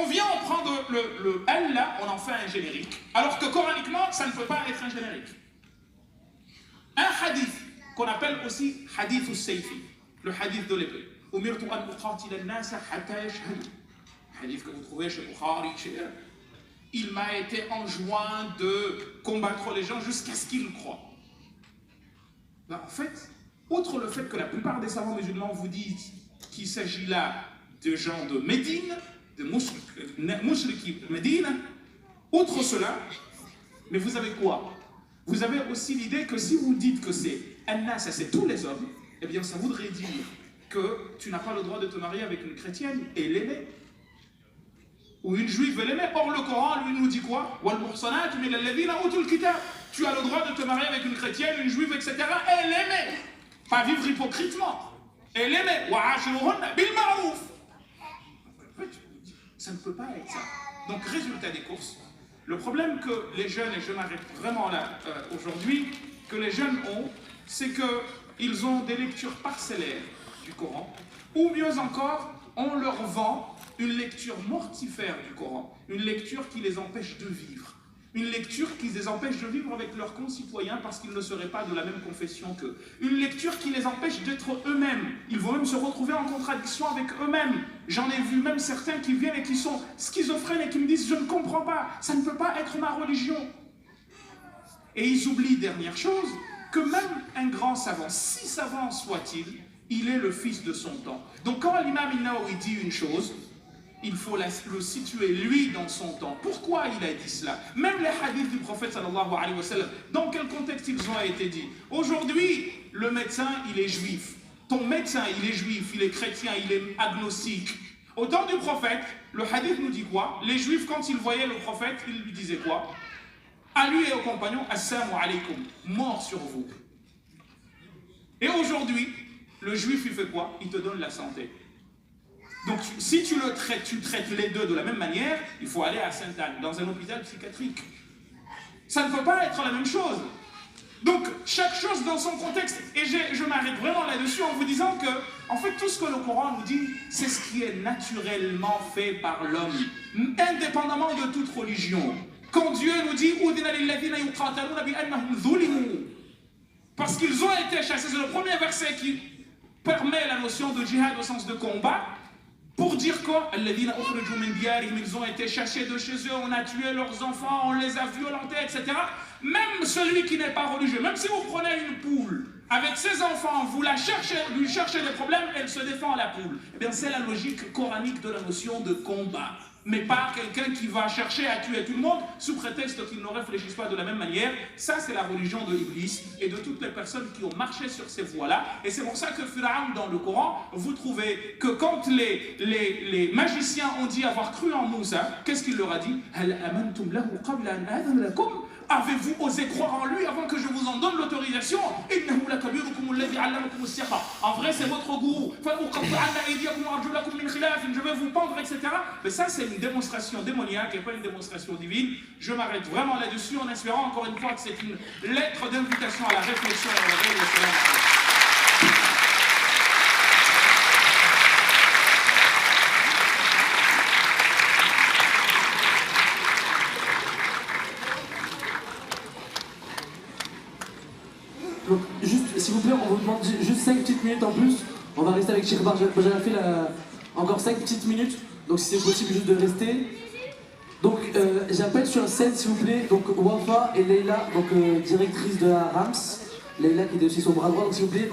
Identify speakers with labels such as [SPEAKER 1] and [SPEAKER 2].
[SPEAKER 1] on vient, on prend le L là, on en fait un générique, alors que coraniquement, ça ne peut pas être un générique. Un hadith, qu'on appelle aussi hadith al-sayfi, le hadith de l'épée. Umirtu an uqatila an-nasa hatta yashhadu. Hadith que vous trouvez chez Bukhari, il m'a été enjoint de combattre les gens jusqu'à ce qu'ils croient. Ben, en fait, outre le fait que la plupart des savants musulmans vous disent qu'il s'agit là de gens de Médine, de Mouchriki Médine, outre cela, mais vous avez quoi? Vous avez aussi l'idée que si vous dites que c'est Anna, ça c'est tous les hommes, eh bien ça voudrait dire que tu n'as pas le droit de te marier avec une chrétienne et l'aimer. Ou une juive et l'aimer. Or le Coran lui nous dit quoi? Tu as le droit de te marier avec une chrétienne, une juive, etc. et l'aimer. Pas vivre hypocritement. Et l'aimer. Ça ne peut pas être ça. Donc résultat des courses. Le problème que les jeunes, et je m'arrête vraiment là aujourd'hui, que les jeunes ont, c'est qu'ils ont des lectures parcellaires du Coran, ou mieux encore, on leur vend une lecture mortifère du Coran, une lecture qui les empêche de vivre, une lecture qui les empêche de vivre avec leurs concitoyens parce qu'ils ne seraient pas de la même confession qu'eux, une lecture qui les empêche d'être eux-mêmes, ils vont même se retrouver en contradiction avec eux-mêmes. J'en ai vu même certains qui viennent et qui sont schizophrènes et qui me disent « je ne comprends pas, ça ne peut pas être ma religion ». Et ils oublient, dernière chose, que même un grand savant, si savant soit-il, il est le fils de son temps. Donc quand l'imam Nawawi dit une chose, il faut le situer lui dans son temps. Pourquoi il a dit cela? Même les hadiths du prophète sallallahu alayhi wa sallam, dans quel contexte ils ont été dit? Aujourd'hui, le médecin, il est juif. Ton médecin, il est juif, il est chrétien, il est agnostique. Au temps du prophète, le hadith nous dit quoi? Les juifs, quand ils voyaient le prophète, ils lui disaient quoi? À lui et aux compagnons, assalamu alaykum, mort sur vous. Et aujourd'hui, le juif, il fait quoi? Il te donne la santé. Donc, si tu traites les deux de la même manière, il faut aller à Sainte-Anne, dans un hôpital psychiatrique. Ça ne peut pas être la même chose. Donc, chaque chose dans son contexte. Et je m'arrête vraiment là-dessus en vous disant que, en fait, tout ce que le Coran nous dit, c'est ce qui est naturellement fait par l'homme, indépendamment de toute religion. Quand Dieu nous dit parce qu'ils ont été chassés, c'est le premier verset qui permet la notion de djihad au sens de combat. Pour dire quoi? Ils ont été chassés de chez eux, on a tué leurs enfants, on les a violentés, etc. Même celui qui n'est pas religieux, même si vous prenez une poule, avec ses enfants, vous lui cherchez des problèmes, elle se défend à la poule. Eh bien, c'est la logique coranique de la notion de combat. Mais pas quelqu'un qui va chercher à tuer tout le monde sous prétexte qu'ils ne réfléchissent pas de la même manière. Ça, c'est la religion de l'Iblis et de toutes les personnes qui ont marché sur ces voies-là. Et c'est pour ça que Pharaon, dans le Coran, vous trouvez que quand les magiciens ont dit avoir cru en Moussa, qu'est-ce qu'il leur a dit? Avez-vous osé croire en lui avant que je vous en donne l'autorisation? En vrai, c'est votre gourou. Je vais vous pendre, etc. Mais ça, c'est une démonstration démoniaque et pas une démonstration divine. Je m'arrête vraiment là-dessus en espérant encore une fois que c'est une lettre d'invitation à la réflexion et à la réflexion.
[SPEAKER 2] Donc, juste, s'il vous plaît, on vous demande juste 5 petites minutes en plus. On va rester avec Cheikh Bar. J'ai fait encore 5 petites minutes. Donc, si c'est possible, juste de rester. Donc, j'appelle sur scène, s'il vous plaît, donc Wafa et Leïla, donc directrice de la RAMS. Leïla qui est aussi son bras droit. Donc, s'il vous plaît,